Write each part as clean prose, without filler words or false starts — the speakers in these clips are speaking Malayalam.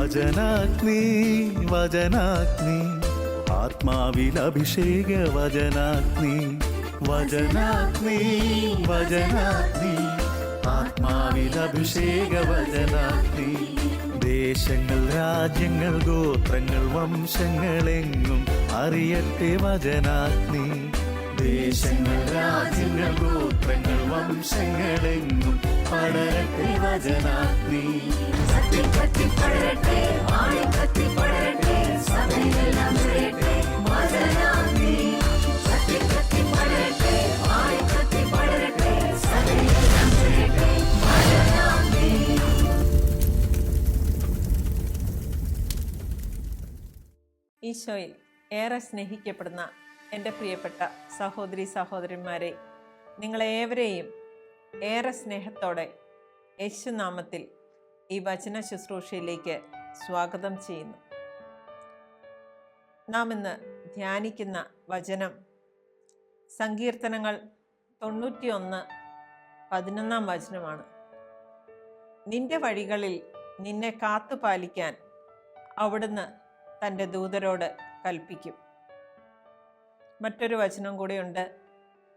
വചനാഗ്നി വചനാഗ്നി ആത്മാവിൽ അഭിഷേക വചനാഗ്നി വചനാഗ്നി വചനാഗ്നി ആത്മാവിൽ അഭിഷേക വചനാഗ്നി ദേശങ്ങൾ രാജ്യങ്ങൾ ഗോത്രങ്ങൾ വംശങ്ങളെങ്ങും അറിയട്ടെ വചനാഗ്നി ദേശങ്ങൾ രാജ്യങ്ങൾ ഗോത്രങ്ങൾ വംശങ്ങളെങ്ങും പടരട്ടെ വചനാഗ്നി ഈശോയിൽ ഏറെ സ്നേഹിക്കപ്പെടുന്ന എൻ്റെ പ്രിയപ്പെട്ട സഹോദരി സഹോദരന്മാരെ, നിങ്ങളേവരെയും ഏറെ സ്നേഹത്തോടെ യേശുനാമത്തിൽ ഈ വചന ശുശ്രൂഷയിലേക്ക് സ്വാഗതം ചെയ്യുന്നു. നാം ഇന്ന് ധ്യാനിക്കുന്ന വചനം സങ്കീർത്തനങ്ങൾ 91:11 വചനമാണ്. നിന്റെ വഴികളിൽ നിന്നെ കാത്തുപാലിക്കാൻ അവിടുന്ന് തൻ്റെ ദൂതരോട് കൽപ്പിക്കും. മറ്റൊരു വചനം കൂടെയുണ്ട്,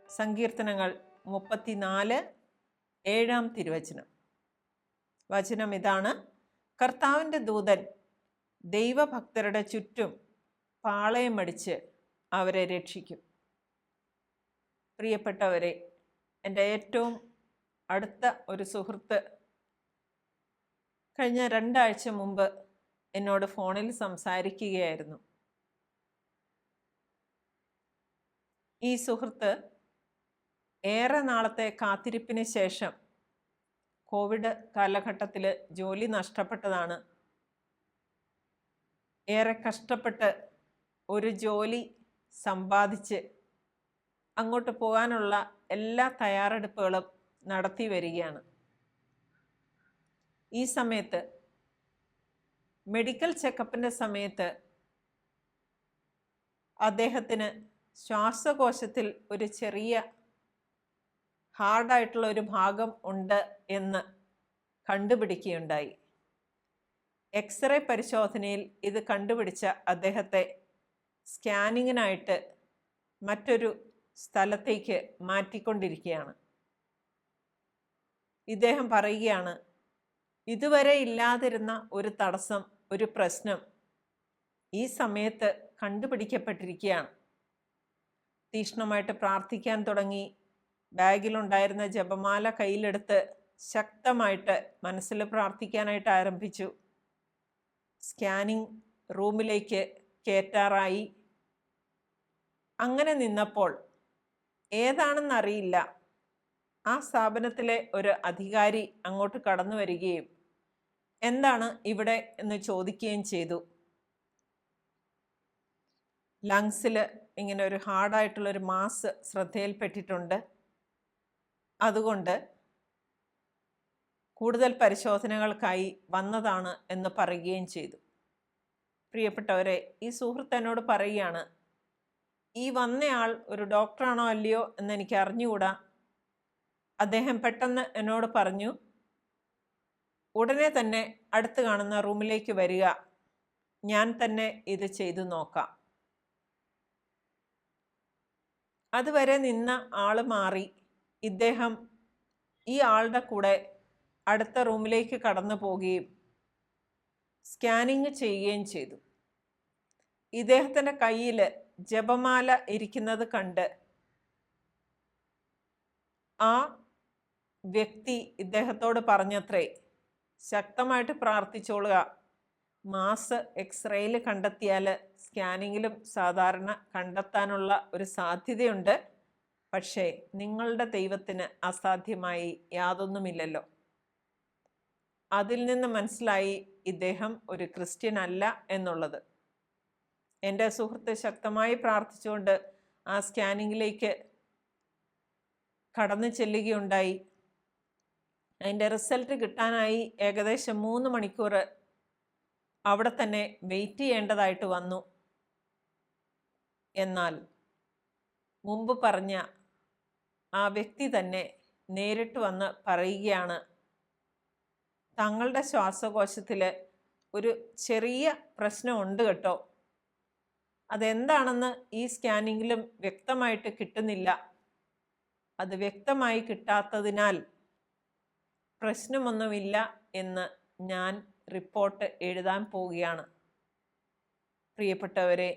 സങ്കീർത്തനങ്ങൾ 34:7 തിരുവചനം. വചനം ഇതാണ്: കർത്താവിൻ്റെ ദൂതൻ ദൈവഭക്തരുടെ ചുറ്റും പാളയമടിച്ച് അവരെ രക്ഷിക്കും. പ്രിയപ്പെട്ടവരെ, എൻ്റെ ഏറ്റവും അടുത്ത ഒരു സുഹൃത്ത് കഴിഞ്ഞ 2 ആഴ്ച മുമ്പ് എന്നോട് ഫോണിൽ സംസാരിക്കുകയായിരുന്നു. ഈ സുഹൃത്ത് ഏറെ നാളത്തെ കാത്തിരിപ്പിന് ശേഷം കോവിഡ് കാലഘട്ടത്തിൽ ജോലി നഷ്ടപ്പെട്ടതാണ്. ഏറെ കഷ്ടപ്പെട്ട് ഒരു ജോലി സമ്പാദിച്ച് അങ്ങോട്ട് പോകാനുള്ള എല്ലാ തയ്യാറെടുപ്പുകളും നടത്തി വരികയാണ്. ഈ സമയത്ത് മെഡിക്കൽ ചെക്കപ്പിൻ്റെ സമയത്ത് അദ്ദേഹത്തിന് ശ്വാസകോശത്തിൽ ഒരു ചെറിയ ഹാർഡായിട്ടുള്ള ഒരു ഭാഗം ഉണ്ട് എന്ന് കണ്ടുപിടിക്കുകയുണ്ടായി. എക്സ്റേ പരിശോധനയിൽ ഇത് കണ്ടുപിടിച്ച അദ്ദേഹത്തെ സ്കാനിങ്ങിനായിട്ട് മറ്റൊരു സ്ഥലത്തേക്ക് മാറ്റിക്കൊണ്ടിരിക്കുകയാണ്. ഇദ്ദേഹം പറയുകയാണ്, ഇതുവരെ ഇല്ലാതിരുന്ന ഒരു തടസ്സം, ഒരു പ്രശ്നം ഈ സമയത്ത് കണ്ടുപിടിക്കപ്പെട്ടിരിക്കുകയാണ്. തീക്ഷ്ണമായിട്ട് പ്രാർത്ഥിക്കാൻ തുടങ്ങി. ബാഗിലുണ്ടായിരുന്ന ജപമാല കയ്യിലെടുത്ത് ശക്തമായിട്ട് മനസ്സിൽ പ്രാർത്ഥിക്കാനായിട്ട് ആരംഭിച്ചു. സ്കാനിങ് റൂമിലേക്ക് കയറ്റാറായി. അങ്ങനെ നിന്നപ്പോൾ ഏതാണെന്നറിയില്ല, ആ സ്ഥാപനത്തിലെ ഒരു അധികാരി അങ്ങോട്ട് കടന്നു വരികയും എന്താണ് ഇവിടെ എന്ന് ചോദിക്കുകയും ചെയ്തു. ലങ്സിൽ ഇങ്ങനെ ഒരു ഹാർഡായിട്ടുള്ളൊരു മാസ് ശ്രദ്ധയിൽപ്പെട്ടിട്ടുണ്ട്, അതുകൊണ്ട് കൂടുതൽ പരിശോധനകൾക്കായി വന്നതാണ് എന്ന് പറയുകയും ചെയ്തു. പ്രിയപ്പെട്ടവരെ, ഈ സുഹൃത്ത് എന്നോട് പറയുകയാണ്, ഈ വന്നയാൾ ഒരു ഡോക്ടറാണോ അല്ലയോ എന്ന് എനിക്ക് അറിഞ്ഞുകൂടാ. അദ്ദേഹം പെട്ടെന്ന് എന്നോട് പറഞ്ഞു, ഉടനെ തന്നെ അടുത്ത് കാണുന്ന റൂമിലേക്ക് വരിക, ഞാൻ തന്നെ ഇത് ചെയ്തു നോക്കാം. അതുവരെ നിന്ന ആൾ മാറി. ഇദ്ദേഹം ഈ ആളുടെ കൂടെ അടുത്ത റൂമിലേക്ക് കടന്നു പോവുകയും സ്കാനിങ് ചെയ്യുകയും ചെയ്തു. ഇദ്ദേഹത്തിൻ്റെ കയ്യിൽ ജപമാല ഇരിക്കുന്നത് കണ്ട് ആ വ്യക്തി ഇദ്ദേഹത്തോട് പറഞ്ഞത്രേ, ശക്തമായിട്ട് പ്രാർത്ഥിച്ചോളുക, മാസ് എക്സ്റേയിൽ കണ്ടെത്തിയാൽ സ്കാനിങ്ങിലും സാധാരണ കണ്ടെത്താനുള്ള ഒരു സാധ്യതയുണ്ട്, പക്ഷേ നിങ്ങളുടെ ദൈവത്തിന് അസാധ്യമായി യാതൊന്നുമില്ലല്ലോ. അതിൽ നിന്ന് മനസ്സിലായി ഇദ്ദേഹം ഒരു ക്രിസ്ത്യൻ അല്ല എന്നുള്ളത്. എൻ്റെ സുഹൃത്ത് ശക്തമായി പ്രാർത്ഥിച്ചുകൊണ്ട് ആ സ്കാനിങ്ങിലേക്ക് കടന്നു ചെല്ലുകയുണ്ടായി. അതിൻ്റെ റിസൾട്ട് കിട്ടാനായി ഏകദേശം 3 മണിക്കൂർ അവിടെ തന്നെ വെയിറ്റ് ചെയ്യേണ്ടതായിട്ട് വന്നു. എന്നാൽ മുമ്പ് പറഞ്ഞ ആ വ്യക്തി തന്നെ നേരിട്ട് വന്ന് പറയുകയാണ്, തങ്ങളുടെ ശ്വാസകോശത്തിൽ ഒരു ചെറിയ പ്രശ്നമുണ്ട് കേട്ടോ. അതെന്താണെന്ന് ഈ സ്കാനിങ്ങിലും വ്യക്തമായിട്ട് കിട്ടുന്നില്ല. അത് വ്യക്തമായി കിട്ടാത്തതിനാൽ പ്രശ്നമൊന്നുമില്ല എന്ന് ഞാൻ റിപ്പോർട്ട് എഴുതാൻ പോവുകയാണ്. പ്രിയപ്പെട്ടവരെ,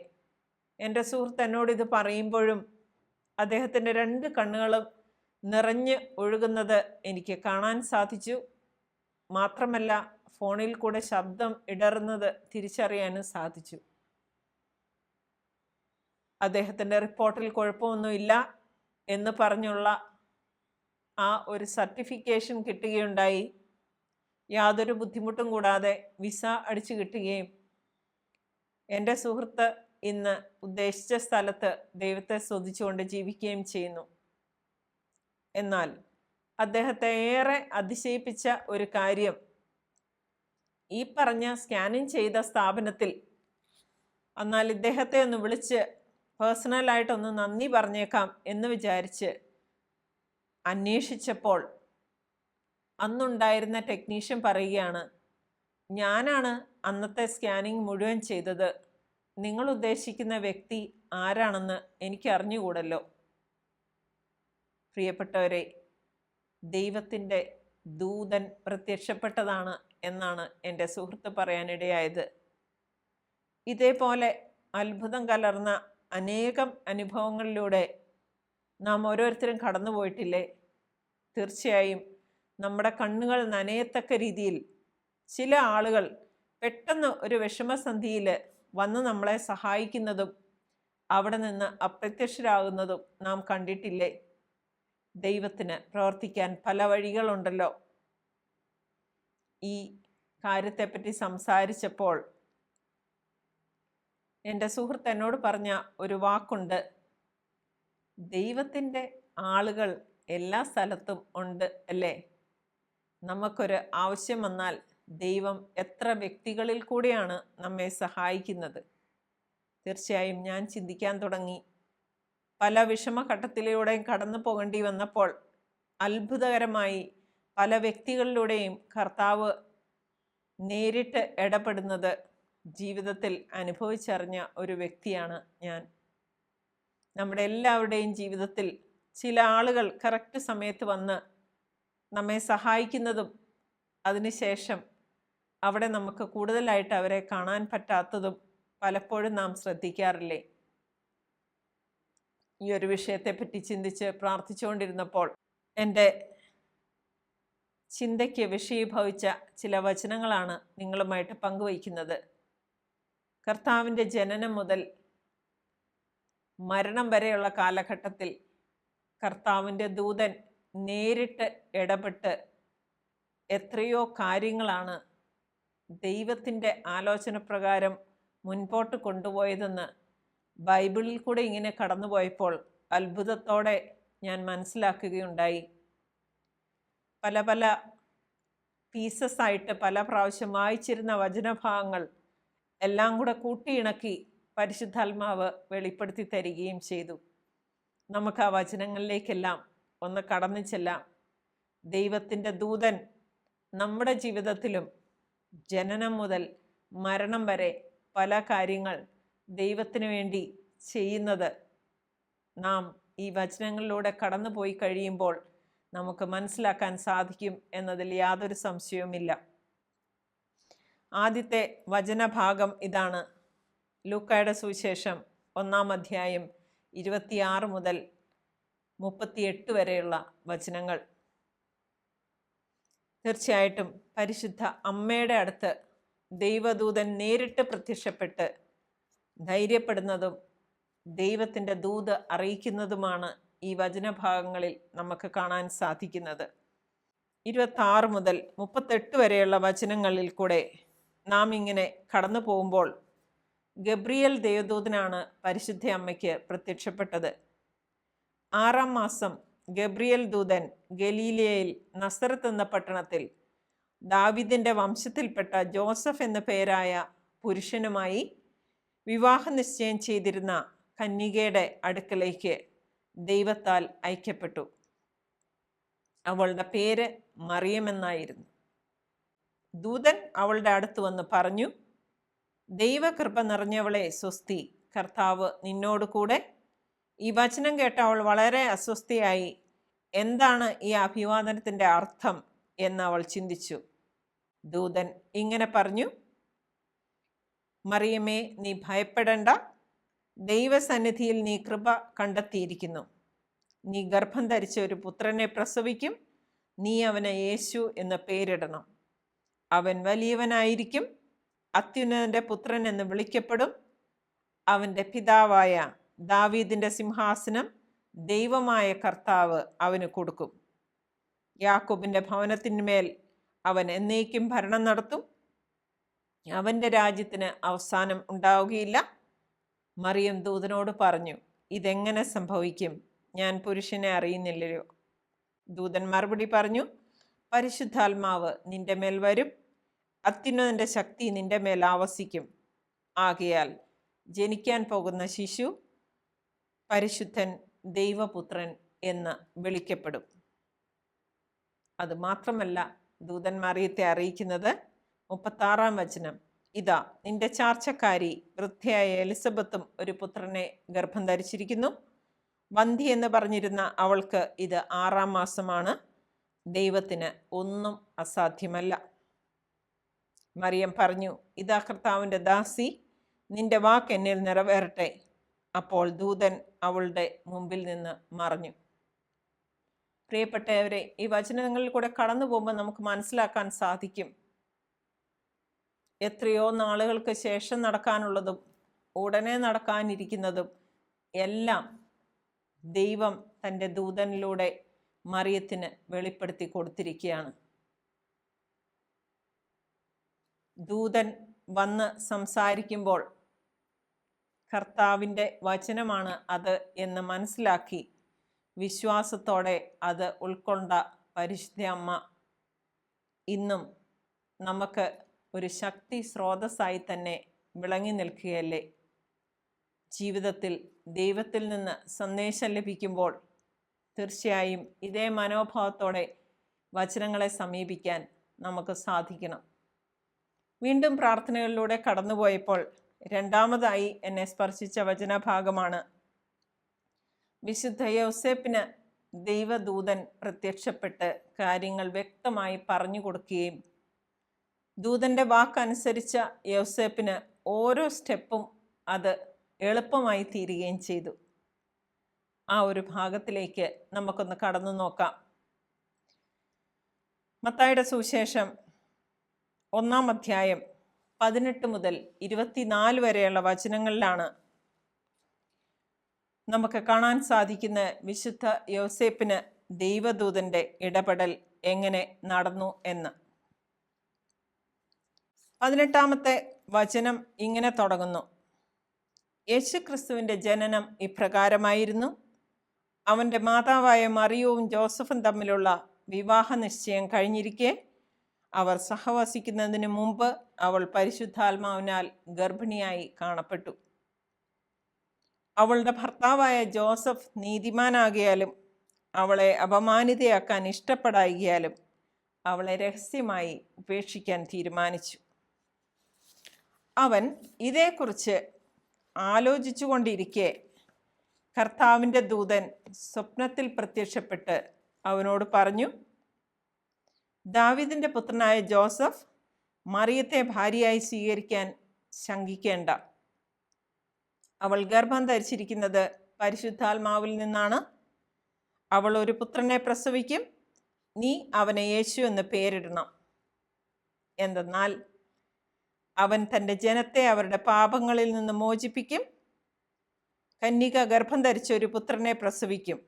എൻ്റെ സുഹൃത്ത് എന്നോട് ഇത് പറയുമ്പോഴും അദ്ദേഹത്തിൻ്റെ 2 കണ്ണുകളും നിറഞ്ഞ് ഒഴുകുന്നത് എനിക്ക് കാണാൻ സാധിച്ചു. മാത്രമല്ല ഫോണിൽ കൂടെ ശബ്ദം ഇടറുന്നത് തിരിച്ചറിയാനും സാധിച്ചു. അദ്ദേഹത്തിൻ്റെ റിപ്പോർട്ടിൽ കുഴപ്പമൊന്നുമില്ല എന്ന് പറഞ്ഞുള്ള ആ ഒരു സർട്ടിഫിക്കേഷൻ കിട്ടുകയുണ്ടായി. യാതൊരു ബുദ്ധിമുട്ടും കൂടാതെ വിസ അടിച്ചു കിട്ടുകയും എൻ്റെ സുഹൃത്ത് ഇന്ന് ഉദ്ദേശിച്ച സ്ഥലത്ത് ദൈവത്തെ സ്തുതിച്ചുകൊണ്ട് ജീവിക്കുകയും ചെയ്യുന്നു. എന്നാൽ അദ്ദേഹത്തെ ഏറെ അതിശയിപ്പിച്ച ഒരു കാര്യം, ഈ പറഞ്ഞ സ്കാനിങ് ചെയ്ത സ്ഥാപനത്തിൽ എന്നാൽ ഇദ്ദേഹത്തെ ഒന്ന് വിളിച്ച് പേഴ്സണലായിട്ടൊന്ന് നന്ദി പറഞ്ഞേക്കാം എന്ന് വിചാരിച്ച് അന്വേഷിച്ചപ്പോൾ അന്നുണ്ടായിരുന്ന ടെക്നീഷ്യൻ പറയുകയാണ്, ഞാനാണ് അന്നത്തെ സ്കാനിങ് മുഴുവൻ ചെയ്തത്. നിങ്ങൾ ഉദ്ദേശിക്കുന്ന വ്യക്തി ആരാണെന്ന് എനിക്ക് അറിഞ്ഞുകൂടല്ലോ. പ്രിയപ്പെട്ടവരെ, ദൈവത്തിൻ്റെ ദൂതൻ പ്രത്യക്ഷപ്പെട്ടതാണ് എന്നാണ് എൻ്റെ സുഹൃത്ത് പറയാനിടയായത്. ഇതേപോലെ അത്ഭുതം കലർന്ന അനേകം അനുഭവങ്ങളിലൂടെ നാം ഓരോരുത്തരും കടന്നു പോയിട്ടില്ലേ? തീർച്ചയായും നമ്മുടെ കണ്ണുകൾ നനയത്തക്ക രീതിയിൽ ചില ആളുകൾ പെട്ടെന്ന് ഒരു വിഷമസന്ധിയിൽ വന്ന് നമ്മളെ സഹായിക്കുന്നതും അവിടെ നിന്ന് അപ്രത്യക്ഷരാകുന്നതും നാം കണ്ടിട്ടില്ലേ? ദൈവത്തിന് പ്രവർത്തിക്കാൻ പല വഴികളുണ്ടല്ലോ. ഈ കാര്യത്തെപ്പറ്റി സംസാരിച്ചപ്പോൾ എൻ്റെ സുഹൃത്ത് എന്നോട് പറഞ്ഞ ഒരു വാക്കുണ്ട്, ദൈവത്തിൻ്റെ ആളുകൾ എല്ലാ സ്ഥലത്തും ഉണ്ട് അല്ലേ? നമുക്കൊരു ആവശ്യം വന്നാൽ ദൈവം എത്ര വ്യക്തികളിൽ കൂടെയാണ് നമ്മെ സഹായിക്കുന്നത്. തീർച്ചയായും ഞാൻ ചിന്തിക്കാൻ തുടങ്ങി. പല വിഷമഘട്ടത്തിലൂടെയും കടന്നു പോകേണ്ടി വന്നപ്പോൾ അത്ഭുതകരമായി പല വ്യക്തികളിലൂടെയും കർത്താവ് നേരിട്ട് ഇടപെടുന്നത് ജീവിതത്തിൽ അനുഭവിച്ചറിഞ്ഞ ഒരു വ്യക്തിയാണ് ഞാൻ. നമ്മുടെ എല്ലാവരുടെയും ജീവിതത്തിൽ ചില ആളുകൾ കറക്റ്റ് സമയത്ത് വന്ന് നമ്മെ സഹായിക്കുന്നതും അതിനുശേഷം അവിടെ നമുക്ക് കൂടുതലായിട്ട് അവരെ കാണാൻ പറ്റാത്തതും പലപ്പോഴും നാം ശ്രദ്ധിക്കാറില്ലേ? ഈ ഒരു വിഷയത്തെപ്പറ്റി ചിന്തിച്ച് പ്രാർത്ഥിച്ചുകൊണ്ടിരുന്നപ്പോൾ എൻ്റെ ചിന്തയ്ക്ക് വിഷയീഭവിച്ച ചില വചനങ്ങളാണ് നിങ്ങളുമായിട്ട് പങ്കുവയ്ക്കുന്നത്. കർത്താവിൻ്റെ ജനനം മുതൽ മരണം വരെയുള്ള കാലഘട്ടത്തിൽ കർത്താവിൻ്റെ ദൂതൻ നേരിട്ട് ഇടപെട്ട് എത്രയോ കാര്യങ്ങളാണ് ദൈവത്തിൻ്റെ ആലോചന പ്രകാരം മുൻപോട്ട് കൊണ്ടുപോയതെന്ന് ബൈബിളിൽ കൂടെ ഇങ്ങനെ കടന്നുപോയപ്പോൾ അത്ഭുതത്തോടെ ഞാൻ മനസ്സിലാക്കുകയുണ്ടായി. പല പല പീസസ് ആയിട്ട് പല പ്രാവശ്യം വായിച്ചിരുന്ന വചനഭാഗങ്ങൾ എല്ലാം കൂടെ കൂട്ടിയിണക്കി പരിശുദ്ധാത്മാവ് വെളിപ്പെടുത്തി തരികയും ചെയ്തു. നമുക്ക് ആ വചനങ്ങളിലേക്കെല്ലാം ഒന്ന് കടന്നു ചെല്ലാം. ദൈവത്തിൻ്റെ ദൂതൻ നമ്മുടെ ജീവിതത്തിലും ജനനം മുതൽ മരണം വരെ പല കാര്യങ്ങൾ ദൈവത്തിനു വേണ്ടി ചെയ്യുന്നത് നാം ഈ വചനങ്ങളിലൂടെ കടന്നു പോയി കഴിയുമ്പോൾ നമുക്ക് മനസ്സിലാക്കാൻ സാധിക്കും എന്നതിൽ യാതൊരു സംശയവുമില്ല. ആദ്യത്തെ വചനഭാഗം ഇതാണ്. ലൂക്കായുടെ സുവിശേഷം 1-ാം അധ്യായം 26 മുതൽ 38 വരെയുള്ള വചനങ്ങൾ. തീർച്ചയായിട്ടും പരിശുദ്ധ അമ്മയുടെ അടുത്ത് ദൈവദൂതൻ നേരിട്ട് പ്രത്യക്ഷപ്പെട്ട് ധൈര്യപ്പെടുന്നതും ദൈവത്തിൻ്റെ ദൂത് അറിയിക്കുന്നതുമാണ് ഈ വചനഭാഗങ്ങളിൽ നമുക്ക് കാണാൻ സാധിക്കുന്നത്. 26 മുതൽ 38 വരെയുള്ള വചനങ്ങളിൽ കൂടെ നാം ഇങ്ങനെ കടന്നു പോകുമ്പോൾ ഗബ്രിയേൽ ദേവദൂതനാണ് പരിശുദ്ധ അമ്മയ്ക്ക് പ്രത്യക്ഷപ്പെട്ടത്. 6-ാം മാസം ഗബ്രിയേൽ ദൂതൻ ഗലീലയിൽ നസറത്ത് എന്ന പട്ടണത്തിൽ ദാവീദിൻ്റെ വംശത്തിൽപ്പെട്ട ജോസഫ് എന്ന പേരായ പുരുഷനുമായി വിവാഹ നിശ്ചയം ചെയ്തിരുന്ന കന്യകയുടെ അടുക്കലേക്ക് ദൈവത്താൽ അയക്കപ്പെട്ടു. അവളുടെ പേര് മറിയം എന്നായിരുന്നു. ദൂതൻ അവളുടെ അടുത്ത് വന്ന് പറഞ്ഞു, ദൈവകൃപ നിറഞ്ഞവളെ സ്വസ്തി, കർത്താവ് നിന്നോട് കൂടെ. ഈ വചനം കേട്ട അവൾ വളരെ അസ്വസ്ഥയായി. എന്താണ് ഈ അഭിവാദനത്തിൻ്റെ അർത്ഥം എന്ന് അവൾ ചിന്തിച്ചു. ദൂതൻ ഇങ്ങനെ പറഞ്ഞു, മറിയമേ, നീ ഭയപ്പെടേണ്ട. ദൈവസന്നിധിയിൽ നീ കൃപ കണ്ടെത്തിയിരിക്കുന്നു. നീ ഗർഭം ധരിച്ച ഒരു പുത്രനെ പ്രസവിക്കും. നീ അവന് യേശു എന്ന് പേരിടണം. അവൻ വലിയവനായിരിക്കും, അത്യുന്നതന്റെ പുത്രൻ എന്ന് വിളിക്കപ്പെടും. അവൻ്റെ പിതാവായ ദാവീദിന്റെ സിംഹാസനം ദൈവമായ കർത്താവ് അവന് കൊടുക്കും. യാക്കോബിന്റെ ഭവനത്തിന്മേൽ അവൻ എന്നേക്കും ഭരണം നടത്തും. അവൻ്റെ രാജ്യത്തിന് അവസാനം ഉണ്ടാവുകയില്ല. മറിയം ദൂതനോട് പറഞ്ഞു, ഇതെങ്ങനെ സംഭവിക്കും? ഞാൻ പുരുഷനെ അറിയുന്നില്ലല്ലോ. ദൂതൻ മറുപടി പറഞ്ഞു, പരിശുദ്ധാത്മാവ് നിന്റെ മേൽ വരും, അത്യുന്നതന്റെ ശക്തി നിന്റെ മേൽ ആവസിക്കും. ആകയാൽ ജനിക്കാൻ പോകുന്ന ശിശു പരിശുദ്ധൻ ദൈവപുത്രൻ എന്ന് വിളിക്കപ്പെടും. അതുമാത്രമല്ല, ദൂതൻ മറിയത്തെ അറിയിക്കുന്നത് 36-ാം വചനം, ഇതാ നിന്റെ ചാർച്ചക്കാരി വൃദ്ധയായ എലിസബത്തും ഒരു പുത്രനെ ഗർഭം ധരിച്ചിരിക്കുന്നു. വന്ധ്യ എന്ന് പറഞ്ഞിരുന്ന അവൾക്ക് ഇത് 6-ാം മാസമാണ്. ദൈവത്തിന് ഒന്നും അസാധ്യമല്ല. മറിയം പറഞ്ഞു, ഇതാ കർത്താവിൻ്റെ ദാസി, നിന്റെ വാക്ക് എന്നിൽ നിറവേറട്ടെ. അപ്പോൾ ദൂതൻ അവളുടെ മുമ്പിൽ നിന്ന് മറഞ്ഞു. പ്രിയപ്പെട്ടവരെ, ഈ വചനങ്ങളിൽ കൂടെ കടന്നു പോകുമ്പോൾ നമുക്ക് മനസ്സിലാക്കാൻ സാധിക്കും, എത്രയോ നാളുകൾക്ക് ശേഷം നടക്കാനുള്ളതും ഉടനെ നടക്കാനിരിക്കുന്നതും എല്ലാം ദൈവം തൻ്റെ ദൂതനിലൂടെ മറിയത്തിന് വെളിപ്പെടുത്തി കൊടുത്തിരിക്കുകയാണ്. ദൂതൻ വന്ന് സംസാരിക്കുമ്പോൾ കർത്താവിൻ്റെ വചനമാണ് അത് എന്ന് മനസ്സിലാക്കി വിശ്വാസത്തോടെ അത് ഉൾക്കൊണ്ട പരിശുദ്ധ അമ്മ ഇന്നും നമുക്ക് ഒരു ശക്തി സ്രോതസ്സായി തന്നെ വിളങ്ങി നിൽക്കുകയല്ലേ. ജീവിതത്തിൽ ദൈവത്തിൽ നിന്ന് സന്ദേശം ലഭിക്കുമ്പോൾ തീർച്ചയായും ഇതേ മനോഭാവത്തോടെ വചനങ്ങളെ സമീപിക്കാൻ നമുക്ക് സാധിക്കണം. വീണ്ടും പ്രാർത്ഥനകളിലൂടെ കടന്നുപോയപ്പോൾ രണ്ടാമതായി എന്നെ സ്പർശിച്ച വചനഭാഗമാണ്, വിശുദ്ധ യൗസേപ്പിന് ദൈവദൂതൻ പ്രത്യക്ഷപ്പെട്ട് കാര്യങ്ങൾ വ്യക്തമായി പറഞ്ഞു കൊടുക്കുകയും ദൂതൻ്റെ വാക്കനുസരിച്ച യൗസേപ്പിന് ഓരോ സ്റ്റെപ്പും അത് എളുപ്പമായി തീരുകയും ചെയ്തു. ആ ഒരു ഭാഗത്തിലേക്ക് നമുക്കൊന്ന് കടന്നു നോക്കാം. മത്തായിയുടെ സുവിശേഷം 1-ാം അധ്യായം 18 മുതൽ 24 വരെയുള്ള വചനങ്ങളിലാണ് നമുക്ക് കാണാൻ സാധിക്കുന്ന വിശുദ്ധ യോസേപ്പിന് ദൈവദൂതൻ്റെ ഇടപെടൽ എങ്ങനെ നടന്നു എന്ന്. 18-ാമത്തെ വചനം ഇങ്ങനെ തുടങ്ങുന്നു, യേശുക്രിസ്തുവിൻ്റെ ജനനം ഇപ്രകാരമായിരുന്നു. അവൻ്റെ മാതാവായ മറിയവും ജോസഫും തമ്മിലുള്ള വിവാഹ നിശ്ചയം കഴിഞ്ഞിരിക്കെ അവർ സഹവസിക്കുന്നതിന് മുമ്പ് അവൾ പരിശുദ്ധാത്മാവിനാൽ ഗർഭിണിയായി കാണപ്പെട്ടു. അവളുടെ ഭർത്താവായ ജോസഫ് നീതിമാനാകിയാലും അവളെ അപമാനിതയാക്കാൻ ഇഷ്ടപ്പെടായികയാലും അവളെ രഹസ്യമായി ഉപേക്ഷിക്കാൻ തീരുമാനിച്ചു. അവൻ ഇതേക്കുറിച്ച് ആലോചിച്ചു കൊണ്ടിരിക്കെ കർത്താവിൻ്റെ ദൂതൻ സ്വപ്നത്തിൽ പ്രത്യക്ഷപ്പെട്ട് അവനോട് പറഞ്ഞു, ദാവീദിൻ്റെ പുത്രനായ ജോസഫ്, മറിയത്തെ ഭാര്യയായി സ്വീകരിക്കാൻ ശങ്കിക്കേണ്ട. അവൾ ഗർഭം ധരിച്ചിരിക്കുന്നത് പരിശുദ്ധാത്മാവിൽ നിന്നാണ്. അവൾ ഒരു പുത്രനെ പ്രസവിക്കും. നീ അവനെ യേശു എന്ന് പേരിടണം. എന്തെന്നാൽ അവൻ തൻ്റെ ജനത്തെ അവരുടെ പാപങ്ങളിൽ നിന്ന് മോചിപ്പിക്കും. കന്യക ഗർഭം ധരിച്ച ഒരു പുത്രനെ പ്രസവിക്കും.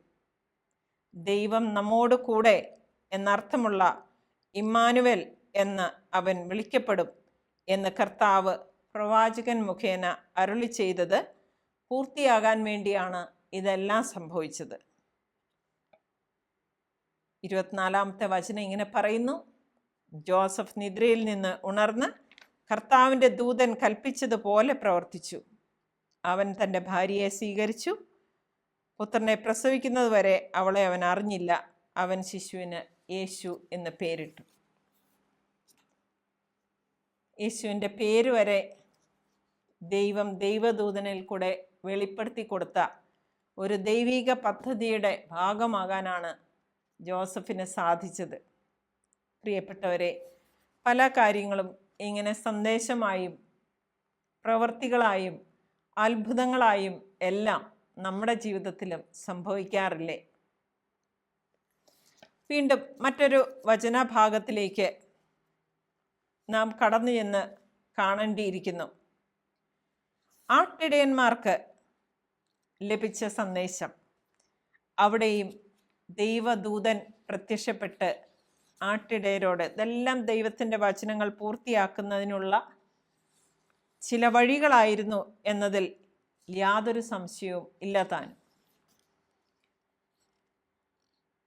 ദൈവം നമ്മോട് കൂടെ എന്നർത്ഥമുള്ള ഇമ്മാനുവേൽ എന്ന് അവൻ വിളിക്കപ്പെടും എന്ന് കർത്താവ് പ്രവാചകൻ മുഖേന അരുളി ചെയ്തത് പൂർത്തിയാകാൻ വേണ്ടിയാണ് ഇതെല്ലാം സംഭവിച്ചത്. 24-ാമത്തെ വചനം ഇങ്ങനെ പറയുന്നു, ജോസഫ് നിദ്രയിൽ നിന്ന് ഉണർന്ന് കർത്താവിൻ്റെ ദൂതൻ കൽപ്പിച്ചതുപോലെ പ്രവർത്തിച്ചു. അവൻ തൻ്റെ ഭാര്യയെ സ്വീകരിച്ചു. പുത്രനെ പ്രസവിക്കുന്നത് വരെ അവളെ അവൻ അറിഞ്ഞില്ല. അവൻ ശിശുവിന് യേശു എന്ന് പേരിട്ടു. യേശുവിൻ്റെ പേര് വരെ ദൈവം ദൈവദൂതനിൽ കൂടെ വെളിപ്പെടുത്തി കൊടുത്ത ഒരു ദൈവിക പദ്ധതിയുടെ ഭാഗമാകാനാണ് ജോസഫിന് സാധിച്ചത്. പ്രിയപ്പെട്ടവരെ, പല കാര്യങ്ങളും ഇങ്ങനെ സന്ദേശമായും പ്രവൃത്തികളായും അത്ഭുതങ്ങളായും എല്ലാം നമ്മുടെ ജീവിതത്തിലും സംഭവിക്കാറില്ലേ? വീണ്ടും മറ്റൊരു വചനഭാഗത്തിലേക്ക് നാം കടന്നു ചെന്ന് കാണേണ്ടിയിരിക്കുന്നു. ആട്ടിടയന്മാർക്ക് ലഭിച്ച സന്ദേശം. അവിടെയും ദൈവദൂതൻ പ്രത്യക്ഷപ്പെട്ട് ആട്ടിടയരോട് ഇതെല്ലാം ദൈവത്തിൻ്റെ വചനങ്ങൾ പൂർത്തിയാക്കുന്നതിനുള്ള ചില വഴികളായിരുന്നു എന്നതിൽ യാതൊരു സംശയവും ഇല്ല താനും.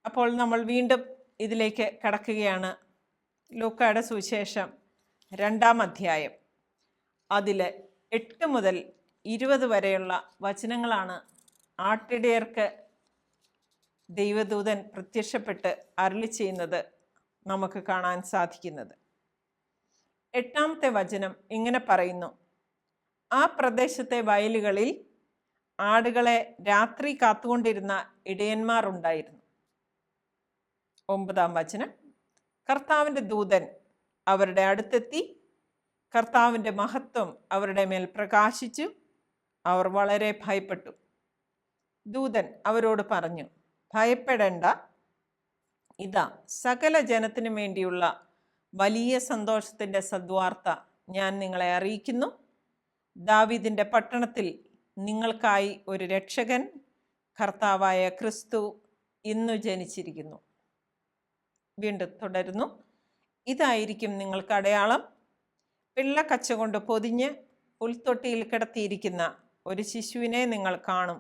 അപ്പോൾ നമ്മൾ വീണ്ടും ഇതിലേക്ക് കടക്കുകയാണ്. ലൂക്കായുടെ സുവിശേഷം 2-ാം അധ്യായം, അതിൽ 8 മുതൽ 20 വരെയുള്ള വചനങ്ങളാണ് ആട്ടിടയർക്ക് ദൈവദൂതൻ പ്രത്യക്ഷപ്പെട്ട് അരുളി ചെയ്യുന്നത് നമുക്ക് കാണാൻ സാധിക്കുന്നത്. 8-ാമത്തെ വചനം ഇങ്ങനെ പറയുന്നു: ആ പ്രദേശത്തെ വയലുകളിൽ ആടുകളെ രാത്രി കാത്തുകൊണ്ടിരുന്ന ഇടയന്മാർ ഉണ്ടായിരുന്നു. 9-ാം വചനം: കർത്താവിൻ്റെ ദൂതൻ അവരുടെ അടുത്തെത്തി, കർത്താവിൻ്റെ മഹത്വം അവരുടെ മേൽ പ്രകാശിച്ചു, അവർ വളരെ ഭയപ്പെട്ടു. ദൂതൻ അവരോട് പറഞ്ഞു: ഭയപ്പെടേണ്ട, ഇതാ സകല ജനത്തിനു വേണ്ടിയുള്ള വലിയ സന്തോഷത്തിൻ്റെ സദ്വാർത്ത ഞാൻ നിങ്ങളെ അറിയിക്കുന്നു. ദാവീദിൻ്റെ പട്ടണത്തിൽ നിങ്ങൾക്കായി ഒരു രക്ഷകൻ, കർത്താവായ ക്രിസ്തു ഇന്നു ജനിച്ചിരിക്കുന്നു. വീണ്ടും തുടരുന്നു: ഇതായിരിക്കും നിങ്ങൾക്ക് അടയാളം. പിള്ളക്കച്ച കൊണ്ട് പൊതിഞ്ഞ് പുൽത്തൊട്ടിയിൽ കിടത്തിയിരിക്കുന്ന ഒരു ശിശുവിനെ നിങ്ങൾ കാണും.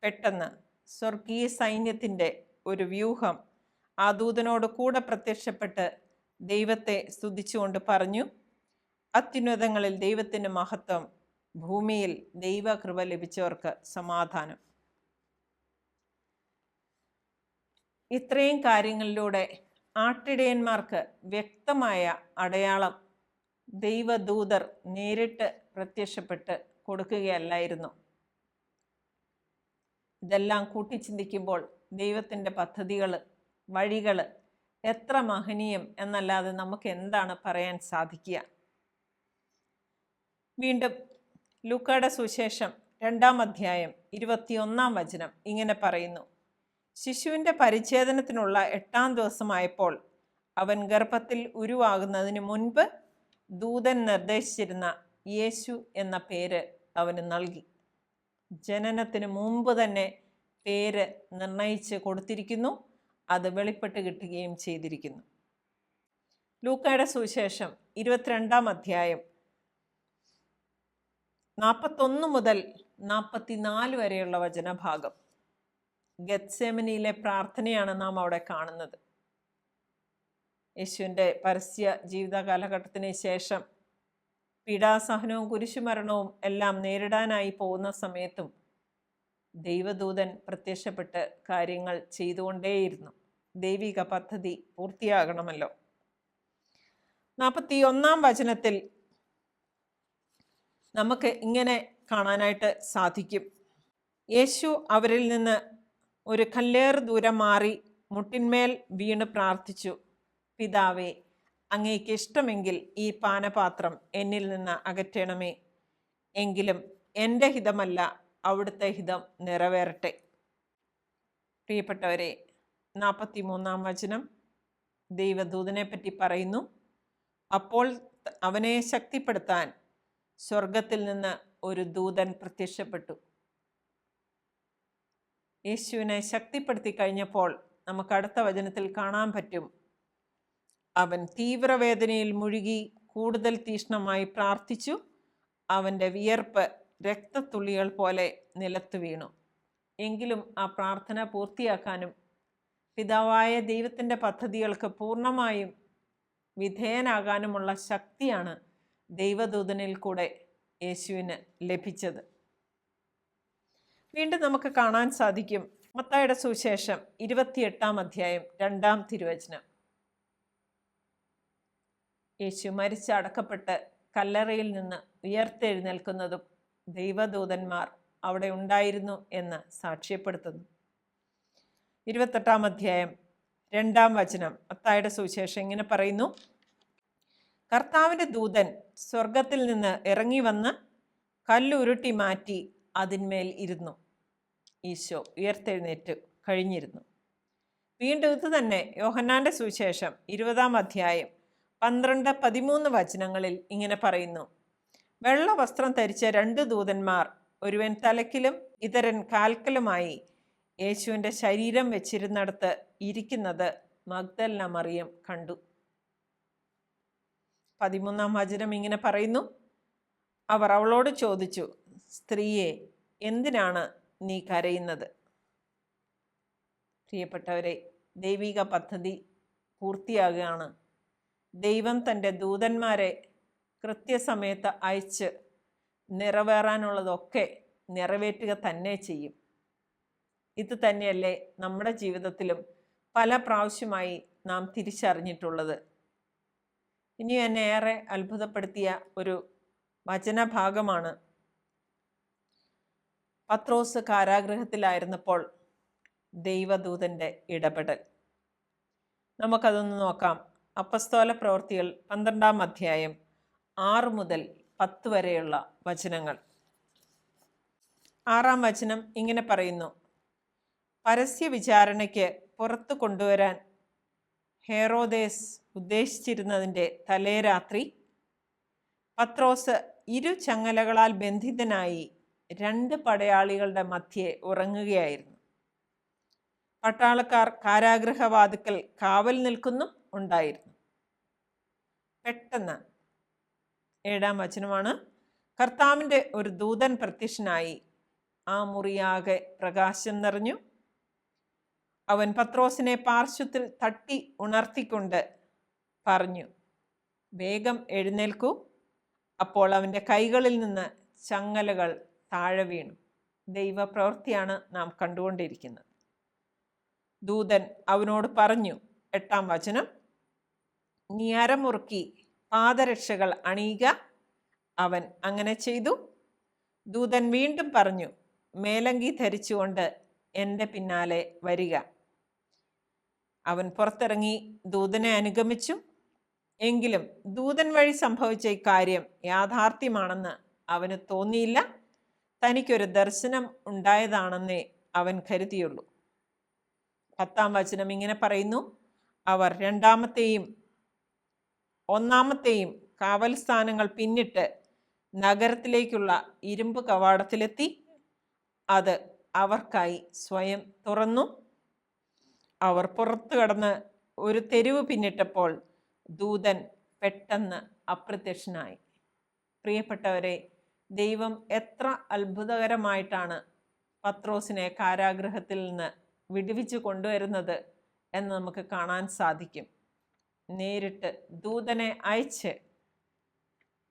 പെട്ടെന്ന് സ്വർഗീയ സൈന്യത്തിൻ്റെ ഒരു വ്യൂഹം ആ ദൂതനോട് കൂടെ പ്രത്യക്ഷപ്പെട്ട് ദൈവത്തെ സ്തുതിച്ചുകൊണ്ട് പറഞ്ഞു: അത്യുന്നതങ്ങളിൽ ദൈവത്തിൻ്റെ മഹത്വം, ഭൂമിയിൽ ദൈവകൃപ ലഭിച്ചവർക്ക് സമാധാനം. ഇത്രയും കാര്യങ്ങളിലൂടെ ആട്ടിടയന്മാർക്ക് വ്യക്തമായ അടയാളം ദൈവദൂതർ നേരിട്ട് പ്രത്യക്ഷപ്പെട്ട് കൊടുക്കുകയല്ലായിരുന്നു. ഇതെല്ലാം കൂട്ടിച്ചിന്തിക്കുമ്പോൾ ദൈവത്തിൻ്റെ പദ്ധതികൾ, വഴികൾ എത്ര മഹനീയം എന്നല്ലാതെ നമുക്ക് എന്താണ് പറയാൻ സാധിക്കുക? വീണ്ടും ലൂക്കായുടെ സുവിശേഷം 2-ാം അധ്യായം 21-ാം വചനം ഇങ്ങനെ പറയുന്നു: ശിശുവിൻ്റെ പരിച്ഛേദനത്തിനുള്ള 8-ാം ദിവസമായപ്പോൾ അവൻ ഗർഭത്തിൽ ഉരുവാകുന്നതിന് മുൻപ് ദൂതൻ നിർദ്ദേശിച്ചിരുന്ന യേശു എന്ന പേര് അവന് നൽകി. ജനനത്തിന് മുമ്പ് തന്നെ പേര് നിർണയിച്ച് കൊടുത്തിരിക്കുന്നു. അത് വെളിപ്പെട്ട് കിട്ടുകയും ചെയ്തിരിക്കുന്നു. ലൂക്കായുടെ സുവിശേഷം 22-ാം അധ്യായം 41 മുതൽ 44 വരെയുള്ള വചനഭാഗം. ഗെത്സേമനിയിലെ പ്രാർത്ഥനയാണ് നാം അവിടെ കാണുന്നത്. യേശുവിൻ്റെ പരസ്യ ജീവിത കാലഘട്ടത്തിന് ശേഷം പീഡാസഹനവും കുരിശുമരണവും എല്ലാം നേരിടാനായി പോകുന്ന സമയത്തും ദൈവദൂതൻ പ്രത്യക്ഷപ്പെട്ട് കാര്യങ്ങൾ ചെയ്തുകൊണ്ടേയിരുന്നു. ദൈവിക പദ്ധതി പൂർത്തിയാകണമല്ലോ. 41-ാം വചനത്തിൽ നമുക്ക് ഇങ്ങനെ കാണാനായിട്ട് സാധിക്കും: യേശു അവരിൽ നിന്ന് ഒരു കല്ലേറ് ദൂരം മാറി മുട്ടിന്മേൽ വീണ് പ്രാർത്ഥിച്ചു: പിതാവേ, അങ്ങേക്ക് ഇഷ്ടമെങ്കിൽ ഈ പാനപാത്രം എന്നിൽ നിന്ന് അകറ്റണമേ. എങ്കിലും എൻ്റെ ഹിതമല്ല, അവിടുത്തെ ഹിതം നിറവേറട്ടെ. പ്രിയപ്പെട്ടവരെ, 43-ാം വചനം ദൈവദൂതനെ പറ്റി പറയുന്നു: അപ്പോൾ അവനെ ശക്തിപ്പെടുത്താൻ സ്വർഗത്തിൽ നിന്ന് ഒരു ദൂതൻ പ്രത്യക്ഷപ്പെട്ടു. യേശുവിനെ ശക്തിപ്പെടുത്തി കഴിഞ്ഞപ്പോൾ നമുക്ക് അടുത്ത വചനത്തിൽ കാണാൻ പറ്റും: അവൻ തീവ്രവേദനയിൽ മുഴുകി കൂടുതൽ തീക്ഷ്ണമായി പ്രാർത്ഥിച്ചു. അവൻ്റെ വിയർപ്പ് രക്തത്തുള്ളികൾ പോലെ നിലത്തു വീണു. എങ്കിലും ആ പ്രാർത്ഥന പൂർത്തിയാക്കാനും പിതാവായ ദൈവത്തിൻ്റെ പദ്ധതികൾക്ക് പൂർണ്ണമായും വിധേയനാകാനുമുള്ള ശക്തിയാണ് ദൈവദൂതനിൽ കൂടെ യേശുവിന് ലഭിച്ചത്. വീണ്ടും നമുക്ക് കാണാൻ സാധിക്കും മത്തായിയുടെ സുവിശേഷം 28-ാം അധ്യായം 2-ാം തിരുവചനം. യേശു മരിച്ചടക്കപ്പെട്ട് കല്ലറയിൽ നിന്ന് ഉയർത്തെഴുന്നേൽക്കുന്നതും ദൈവദൂതന്മാർ അവിടെ ഉണ്ടായിരുന്നു എന്ന് സാക്ഷ്യപ്പെടുത്തുന്നു. 28-ാം അധ്യായം 2-ാം വചനം മത്തായിയുടെ സുവിശേഷം ഇങ്ങനെ പറയുന്നു: കർത്താവിൻ്റെ ദൂതൻ സ്വർഗത്തിൽ നിന്ന് ഇറങ്ങി വന്ന് കല്ലുരുട്ടി മാറ്റി അതിന്മേൽ ഇരുന്നു. ഈശോ ഉയർത്തെഴുന്നേറ്റ് കഴിഞ്ഞിരുന്നു. വീണ്ടും ഇത് തന്നെ യോഹന്നാന്റെ സുവിശേഷം 20-ാം അധ്യായം 12-13 വചനങ്ങളിൽ ഇങ്ങനെ പറയുന്നു: വെള്ള വസ്ത്രം ധരിച്ച 2 ദൂതന്മാർ, ഒരുവൻ തലക്കിലും ഇതരൻ കാൽക്കലുമായി യേശുവിൻ്റെ ശരീരം വെച്ചിരുന്നിടത്ത് ഇരിക്കുന്നത് മഗ്ദലന മറിയം കണ്ടു. 13-ാം വചനം ഇങ്ങനെ പറയുന്നു: അവർ അവളോട് ചോദിച്ചു, സ്ത്രീയെ, എന്തിനാണ് നീ കരയുന്നത്? പ്രിയപ്പെട്ടവരെ, ദൈവിക പദ്ധതി പൂർത്തിയാകുകയാണ്. ദൈവം തൻ്റെ ദൂതന്മാരെ കൃത്യസമയത്ത് അയച്ച് നിറവേറാനുള്ളതൊക്കെ നിറവേറ്റുക തന്നെ ചെയ്യും. ഇത് തന്നെയല്ലേ നമ്മുടെ ജീവിതത്തിലും പല പ്രാവശ്യമായി നാം തിരിച്ചറിഞ്ഞിട്ടുള്ളത്. ഇനി എന്നെ ഏറെ അത്ഭുതപ്പെടുത്തിയ ഒരു വചനഭാഗമാണ് പത്രോസ് കാരാഗൃഹത്തിലായിരുന്നപ്പോൾ ദൈവദൂതൻ്റെ ഇടപെടൽ. നമുക്കതൊന്ന് നോക്കാം. അപ്പസ്തോല പ്രവൃത്തികൾ 12-ാം അധ്യായം 6 മുതൽ 10 വരെയുള്ള വചനങ്ങൾ. 6-ാം വചനം ഇങ്ങനെ പറയുന്നു: പരസ്യ വിചാരണയ്ക്ക് പുറത്തു കൊണ്ടുവരാൻ ഹെറോദേസ് ഉദ്ദേശിച്ചിരുന്നതിൻ്റെ തലേരാത്രി പത്രോസ് 2 ചങ്ങലകളാൽ ബന്ധിതനായി 2 പടയാളികളുടെ മധ്യേ ഉറങ്ങുകയായിരുന്നു. പട്ടാളക്കാർ കാരാഗൃഹവാതിക്കൽ കാവൽ നിൽക്കുന്നു ഉണ്ടായിരുന്നു. പെട്ടെന്ന് 7-ാം വചനമാണ്: കർത്താവിൻ്റെ ഒരു ദൂതൻ പ്രത്യക്ഷനായി, ആ മുറിയാകെ പ്രകാശം നിറഞ്ഞു. അവൻ പത്രോസിനെ പാർശ്വത്തിൽ തട്ടി ഉണർത്തിക്കൊണ്ട് പറഞ്ഞു, വേഗം എഴുന്നേൽക്കൂ. അപ്പോൾ അവൻ്റെ കൈകളിൽ നിന്ന് ചങ്ങലകൾ താഴെ വീണു. ദൈവപ്രവൃത്തിയാണ് നാം കണ്ടുകൊണ്ടിരിക്കുന്നത്. ദൂതൻ അവനോട് പറഞ്ഞു, 8-ാം വചനം, നീ അരമുറുക്കി പാദരക്ഷകൾ അണിയുക. അവൻ അങ്ങനെ ചെയ്തു. ദൂതൻ വീണ്ടും പറഞ്ഞു, മേലങ്കി ധരിച്ചുകൊണ്ട് എൻ്റെ പിന്നാലെ വരിക. അവൻ പുറത്തിറങ്ങി ദൂതനെ അനുഗമിച്ചു. എങ്കിലും ദൂതൻ വഴി സംഭവിച്ച ഇക്കാര്യം യാഥാർത്ഥ്യമാണെന്ന് അവന് തോന്നിയില്ല. തനിക്കൊരു ദർശനം ഉണ്ടായതാണെന്നേ അവൻ കരുതിയുള്ളൂ. 10-ാം വചനം ഇങ്ങനെ പറയുന്നു: അവർ 2-ാമത്തെയും 1-ാമത്തെയും കാവൽ സ്ഥാനങ്ങൾ പിന്നിട്ട് നഗരത്തിലേക്കുള്ള ഇരുമ്പ് കവാടത്തിലെത്തി. അത് അവർക്കായി സ്വയം തുറന്നു. അവർ പുറത്തു കടന്ന് ഒരു തെരുവ് പിന്നിട്ടപ്പോൾ ദൂതൻ പെട്ടെന്ന് അപ്രത്യക്ഷനായി. പ്രിയപ്പെട്ടവരെ, ദൈവം എത്ര അത്ഭുതകരമായിട്ടാണ് പത്രോസിനെ കാരാഗൃഹത്തിൽ നിന്ന് വിടുവിച്ചു കൊണ്ടുവരുന്നത് എന്ന് നമുക്ക് കാണാൻ സാധിക്കും. നേരിട്ട് ദൂതനെ അയച്ച്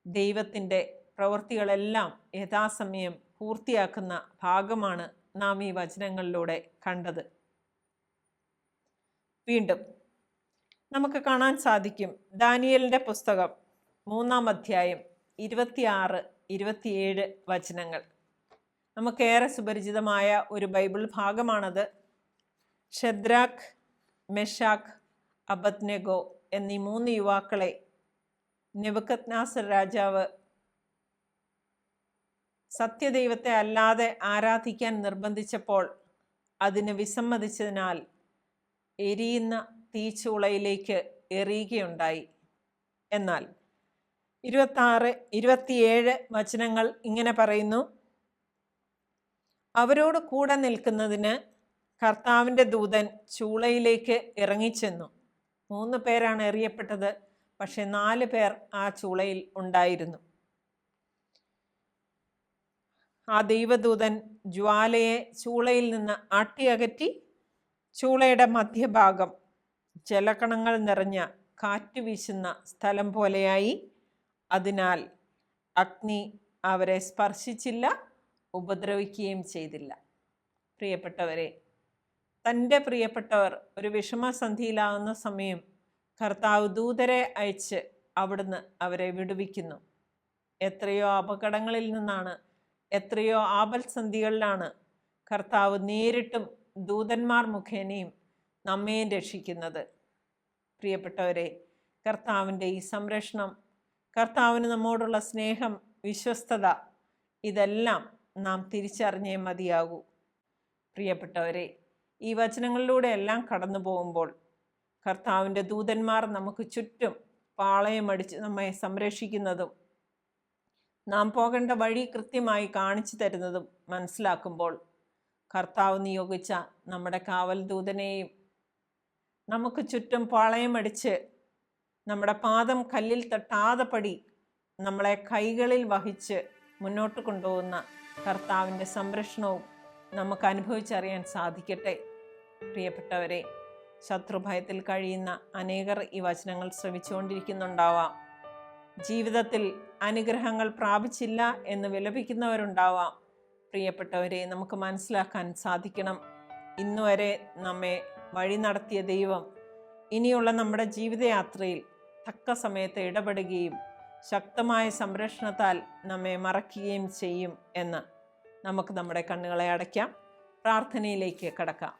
ദൈവത്തിൻ്റെ പ്രവൃത്തികളെല്ലാം യഥാസമയം പൂർത്തിയാക്കുന്ന ഭാഗമാണ് നാം ഈ വചനങ്ങളിലൂടെ കണ്ടത്. വീണ്ടും നമുക്ക് കാണാൻ സാധിക്കും ദാനിയേലിൻ്റെ പുസ്തകം 3-ാം അധ്യായം 26-27 വചനങ്ങൾ. നമുക്കേറെ സുപരിചിതമായ ഒരു ബൈബിൾ ഭാഗമാണത്. ഷദ്രാഖ്, മെഷാഖ്, അബദ്നെഗോ എന്നീ 3 യുവാക്കളെ നെബൂഖദ്നേസർ രാജാവ് സത്യദൈവത്തെ അല്ലാതെ ആരാധിക്കാൻ നിർബന്ധിച്ചപ്പോൾ അതിന് വിസമ്മതിച്ചതിനാൽ എരിയുന്ന തീച്ചൂളയിലേക്ക് എറിയുകയുണ്ടായി. എന്നാൽ 26-27 വചനങ്ങൾ ഇങ്ങനെ പറയുന്നു: അവരോട് കൂടെ നിൽക്കുന്നതിന് കർത്താവിൻ്റെ ദൂതൻ ചൂളയിലേക്ക് ഇറങ്ങിച്ചെന്നു. 3 പേരാണ് എറിയപ്പെട്ടത്, പക്ഷെ 4 പേർ ആ ചൂളയിൽ ഉണ്ടായിരുന്നു. ആ ദൈവദൂതൻ ജ്വാലയെ ചൂളയിൽ നിന്ന് ആട്ടിയകറ്റി. ചൂളയുടെ മധ്യഭാഗം ജലകണങ്ങൾ നിറഞ്ഞ കാറ്റ് വീശുന്ന സ്ഥലം പോലെയായി. അതിനാൽ അഗ്നി അവരെ സ്പർശിച്ചില്ല, ഉപദ്രവിക്കുകയും ചെയ്തില്ല. പ്രിയപ്പെട്ടവരെ, തൻ്റെ പ്രിയപ്പെട്ടവർ ഒരു വിഷമസന്ധിയിലാവുന്ന സമയം കർത്താവ് ദൂതരെ അയച്ച് അവിടുന്ന് അവരെ വിടുവിക്കുന്നു. എത്രയോ അപകടങ്ങളിൽ നിന്നാണ്, എത്രയോ ആപത്സന്ധികളിലാണ് കർത്താവ് നേരിട്ടും ദൂതന്മാർ മുഖേനയും നമ്മെയും രക്ഷിക്കുന്നത്. പ്രിയപ്പെട്ടവരെ, കർത്താവിൻ്റെ ഈ സംരക്ഷണം, കർത്താവിന് നമ്മോടുള്ള സ്നേഹം, വിശ്വസ്തത, ഇതെല്ലാം നാം തിരിച്ചറിഞ്ഞേ മതിയാകൂ. പ്രിയപ്പെട്ടവരെ, ഈ വചനങ്ങളിലൂടെ എല്ലാം കടന്നു പോകുമ്പോൾ കർത്താവിൻ്റെ ദൂതന്മാർ നമുക്ക് ചുറ്റും പാളയമടിച്ച് നമ്മെ സംരക്ഷിക്കുന്നതും നാം പോകേണ്ട വഴി കൃത്യമായി കാണിച്ചു തരുന്നതും മനസ്സിലാക്കുമ്പോൾ കർത്താവ് നിയോഗിച്ച നമ്മുടെ കാവൽ ദൂതനെയും നമുക്ക് ചുറ്റും പാളയമടിച്ച് നമ്മുടെ പാദം കല്ലിൽ തട്ടാതെ പടി നമ്മളെ കൈകളിൽ വഹിച്ച് മുന്നോട്ട് കൊണ്ടുപോകുന്ന കർത്താവിൻ്റെ സംരക്ഷണവും നമുക്ക് അനുഭവിച്ചറിയാൻ സാധിക്കട്ടെ. പ്രിയപ്പെട്ടവരെ, ശത്രുഭയത്തിൽ കഴിയുന്ന അനേകർ ഈ വചനങ്ങൾ ശ്രവിച്ചുകൊണ്ടിരിക്കുന്നുണ്ടാവാം. ജീവിതത്തിൽ അനുഗ്രഹങ്ങൾ പ്രാപിച്ചില്ല എന്ന് വിലപിക്കുന്നവരുണ്ടാവാം. പ്രിയപ്പെട്ടവരെ, നമുക്ക് മനസ്സിലാക്കാൻ സാധിക്കണം, ഇന്നുവരെ നമ്മെ വഴി നടത്തിയ ദൈവം ഇനിയുള്ള നമ്മുടെ ജീവിതയാത്രയിൽ തക്ക സമയത്ത് ഇടപെടുകയും ശക്തമായ സംരക്ഷണത്താൽ നമ്മെ മറയ്ക്കുകയും ചെയ്യും എന്ന്. നമുക്ക് നമ്മുടെ കണ്ണുകളെ അടയ്ക്കാം, പ്രാർത്ഥനയിലേക്ക് കടക്കാം.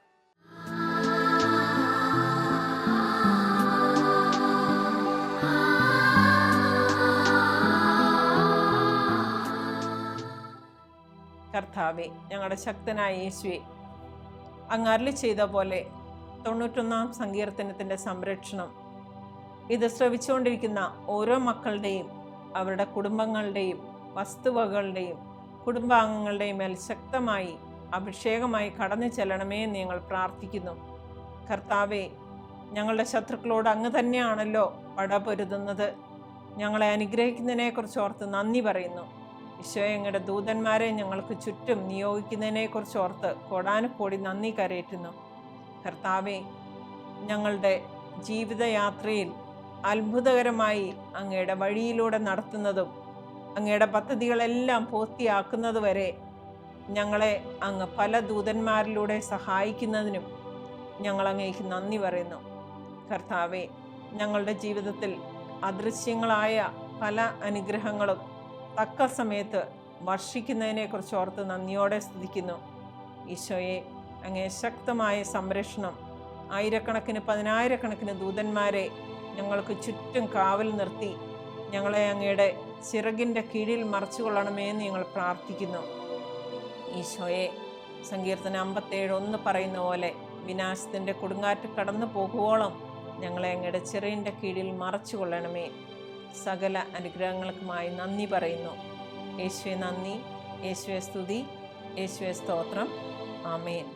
കർത്താവേ, ഞങ്ങളുടെ ശക്തനായ യേശുവേ, അങ്ങ് അരുളി ചെയ്ത പോലെ 91-ാം സങ്കീർത്തനത്തിൻ്റെ സംരക്ഷണം ഇത് ശ്രവിച്ചുകൊണ്ടിരിക്കുന്ന ഓരോ മക്കളുടെയും അവരുടെ കുടുംബങ്ങളുടെയും വസ്തുവകകളുടെയും കുടുംബാംഗങ്ങളുടെയും മേൽ ശക്തമായി അഭിഷേകമായി കടന്നു ചെല്ലണമേ എന്ന് ഞങ്ങൾ പ്രാർത്ഥിക്കുന്നു. കർത്താവേ, ഞങ്ങളുടെ ശത്രുക്കളോട് അങ്ങ് തന്നെയാണല്ലോ പടപൊരുതുന്നത്. ഞങ്ങളെ അനുഗ്രഹിക്കുന്നതിനെക്കുറിച്ച് ഓർത്ത് നന്ദി പറയുന്നു. ഈശോയെ, അങ്ങയുടെ ദൂതന്മാരെ ഞങ്ങൾക്ക് ചുറ്റും നിയോഗിക്കുന്നതിനെക്കുറിച്ച് ഓർത്ത് കോടാനുകോടി നന്ദി കരയേറ്റുന്നു. കർത്താവേ, ഞങ്ങളുടെ ജീവിതയാത്രയിൽ അത്ഭുതകരമായി അങ്ങയുടെ വഴിയിലൂടെ നടത്തുന്നതും അങ്ങയുടെ പദ്ധതികളെല്ലാം പൂർത്തിയാക്കുന്നതുവരെ ഞങ്ങളെ അങ്ങ് പല ദൂതന്മാരിലൂടെ സഹായിക്കുന്നതിനും ഞങ്ങൾ അങ്ങേക്ക് നന്ദി പറയുന്നു. കർത്താവേ, ഞങ്ങളുടെ ജീവിതത്തിൽ അദൃശ്യങ്ങളായ പല അനുഗ്രഹങ്ങളും തക്ക സമയത്ത് വർഷിക്കുന്നതിനെക്കുറിച്ച് ഓർത്ത് നന്ദിയോടെ സ്തുതിക്കുന്നു. ഈശോയെ, അങ്ങേ ശക്തമായ സംരക്ഷണം, ആയിരക്കണക്കിന് പതിനായിരക്കണക്കിന് ദൂതന്മാരെ ഞങ്ങൾക്ക് ചുറ്റും കാവൽ നിർത്തി ഞങ്ങളെ അങ്ങയുടെ ചിറകിൻ്റെ കീഴിൽ മറച്ചുകൊള്ളണമേ എന്ന് ഞങ്ങൾ പ്രാർത്ഥിക്കുന്നു. ഈശോയെ, സങ്കീർത്തനം 57:1 പറയുന്ന പോലെ വിനാശത്തിൻ്റെ കൊടുങ്കാറ്റ് കടന്നു പോകുവോളം ഞങ്ങളെ അങ്ങയുടെ ചിറകിൻ്റെ കീഴിൽ മറച്ചുകൊള്ളണമേ. സകല അനുഗ്രഹങ്ങൾക്കുമായി നന്ദി പറയുന്നു. യേശുവെ നന്ദി, യേശുവെ സ്തുതി, യേശുവെ സ്തോത്രം. ആമേൻ.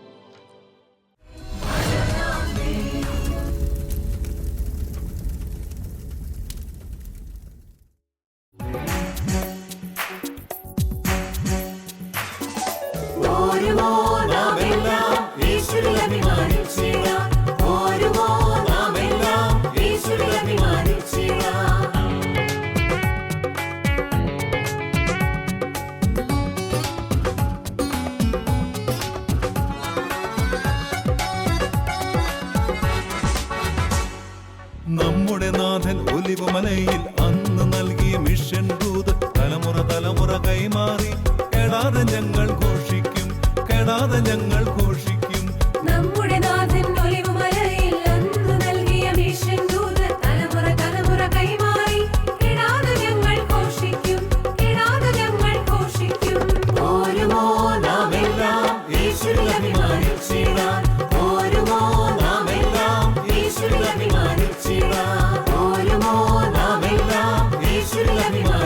നമ്മുടെ നാഥൻ ഒലിവുമലയിൽ അന്ന് നൽകിയ മിഷൻ ദൂത് തലമുറ തലമുറ കൈമാറി കെടാതെ ഞങ്ങൾ ഘോഷിക്കും, കെടാതെ ഞങ്ങൾ ഘോഷിക്കും. നമ്മുടെ നാഥൻ ഒലിവുമലയിൽ അന്ന് നൽകിയ മിഷൻ ദൂത് തലമുറ തലമുറ കൈമാറി കെടാതെ ഞങ്ങൾ ഘോഷിക്കും, കെടാതെ ഞങ്ങൾ ഘോഷിക്കും. ഓരുമോ നാമെല്ലാം യേശുവിൽ അഭിമാനിച്ചിടാം, ഓരുമോ നാമെല്ലാം യേശുവിൽ അഭിമാനിച്ചിടാം, ഓരുമോ നാമെല്ലാം യേശുവിൽ അഭിമാനിച്ചിടാം.